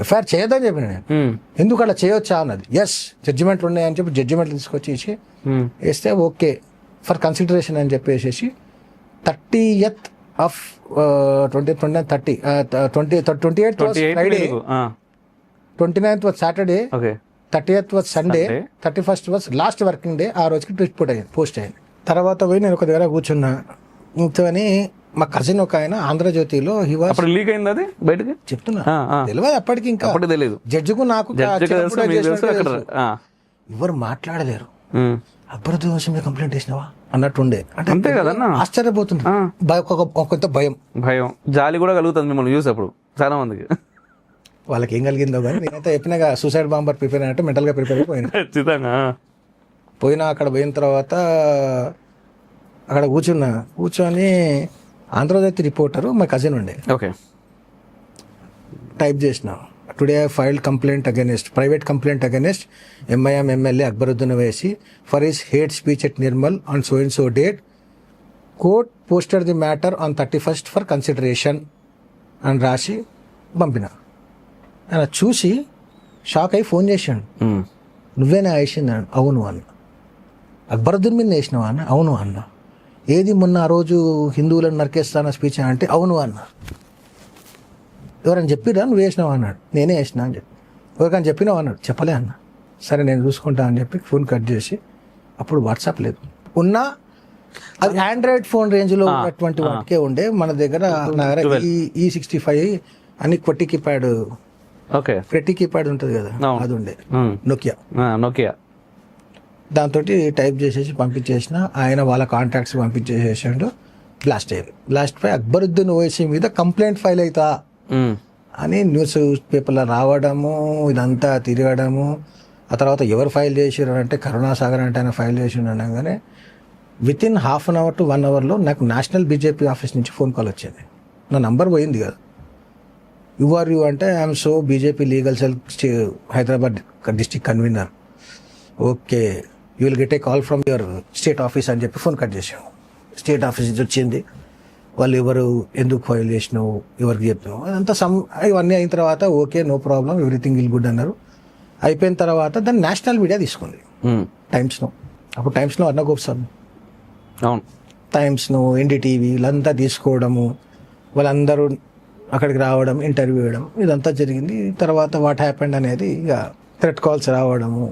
FIR చేయొద్దని చెప్పిన నేను. ఎందుకు అలా చేయొచ్చా అన్నది. ఎస్ జడ్జిమెంట్లు ఉన్నాయని చెప్పి జడ్జిమెంట్లు తీసుకొచ్చి ఇచ్చి వేస్తే ఓకే ఫర్ కన్సిడరేషన్ అని చెప్పేసి 30th of 28th was Friday, 29th was Saturday, 30th was Sunday, 31st was last working day. ఆ రోజుకి పోస్ట్ అయ్యింది. తర్వాత పోయి నేను ఒక దగ్గర కూర్చున్నా. ఇంతని మా కజిన్ ఒక ఆయన ఆంధ్రజ్యోతిలో లీక్ అయింది అది బయటకి చెప్తున్నా తెలియదు అప్పటికి. ఇంకా తెలియదు జడ్జికు నాకు ఎవరు మాట్లాడలేరు. అక్బరుద్దీన్ ఓవైసీ మీద కంప్లైంట్ చేసినావా అన్నట్టుండే. అంటే ఆశ్చర్యపోతుంది. కొంత భయం జాలి కూడా కలుగుతుంది మిమ్మల్ని చూసేప్పుడు చాలా మందికి. వాళ్ళకి ఏం కలిగిందో కానీ నేనైతే చెప్పినాగా సూసైడ్ బాంబర్ ప్రిపేర్ అయినట్టు మెంటల్గా ప్రిపేర్ అయిపోయినా. అక్కడ పోయిన తర్వాత అక్కడ కూర్చొని ఆంధ్రజ్యోతి రిపోర్టరు మా కజిన్ ఉండే. టైప్ చేసిన today I filed private complaint against MIM MLA Akbaruddin Owaisi for his hate speech at Nirmal on so and so date. Court posted the matter on 31st for consideration అని రాసి పంపిన. ఆయన చూసి షాక్ అయి ఫోన్ చేశాడు. నువ్వేనా వేసింది? అవును అన్న. అక్బరుద్దీన్ మీద వేసినావా అన్న? అవును అన్న. ఏది మొన్న ఆ రోజు హిందువులను నరికేస్తాన స్పీచ్ అంటే అవును అన్న. ఎవరైనా చెప్పిరా నువ్వు వేసినావా అన్నాడు. నేనే వేసినా అని చెప్పి. ఎవరికైనా చెప్పినావా అన్నాడు. చెప్పలే అన్న. సరే నేను చూసుకుంటా అని చెప్పి ఫోన్ కట్ చేసి అప్పుడు వాట్సాప్ లేదు ఉన్నా అది ఆండ్రాయిడ్ ఫోన్ రేంజ్లో ఉన్నటువంటి వాటికే ఉండే. మన దగ్గర E65 అని కొట్టి కీప్యాడ్ ఉంటుంది కదా అది ఉండే నోకియా. దాంతో టైప్ చేసేసి పంపించేసిన. ఆయన వాళ్ళ కాంటాక్ట్స్ పంపించేసేసాడు. బ్లాస్ట్ అయ్యారు. బ్లాస్ట్ పై అక్బరుద్దీన్ ఓవైసీ మీద కంప్లైంట్ ఫైల్ అవుతా అని న్యూస్ పేపర్లో రావడము, ఇదంతా తిరగడము. ఆ తర్వాత ఎవరు ఫైల్ చేసారు అంటే కరుణాసాగర్ అంటే ఆయన ఫైల్ చేసిండు అనగానే within ½ an hour to 1 hour నాకు నేషనల్ బీజేపీ ఆఫీస్ నుంచి ఫోన్ కాల్ వచ్చింది. నా నంబర్ పోయింది కదా. యు అంటే I'm so BJP legal cell Hyderabad district convener. Okay you will get a call from your state office అని చెప్పి ఫోన్ కట్ చేసాము. స్టేట్ ఆఫీస్ నుంచి వచ్చింది. వాళ్ళు ఎవరు ఎందుకు ఫైల్ చేసినావు ఎవరికి చెప్పినావు అదంతా ఇవన్నీ అయిన తర్వాత okay no problem everything will good అన్నారు. అయిపోయిన తర్వాత దాన్ని నేషనల్ మీడియా తీసుకుంది. టైమ్స్ను అప్పుడు టైమ్స్లో అర్ణగోప్ సార్ టైమ్స్ను NDTV వీళ్ళంతా తీసుకోవడము, వాళ్ళందరూ అక్కడికి రావడం, ఇంటర్వ్యూ ఇవ్వడం ఇదంతా జరిగింది. తర్వాత వాట్ హ్యాపెండ్ అనేది ఇక థ్రెట్ కాల్స్ రావడము,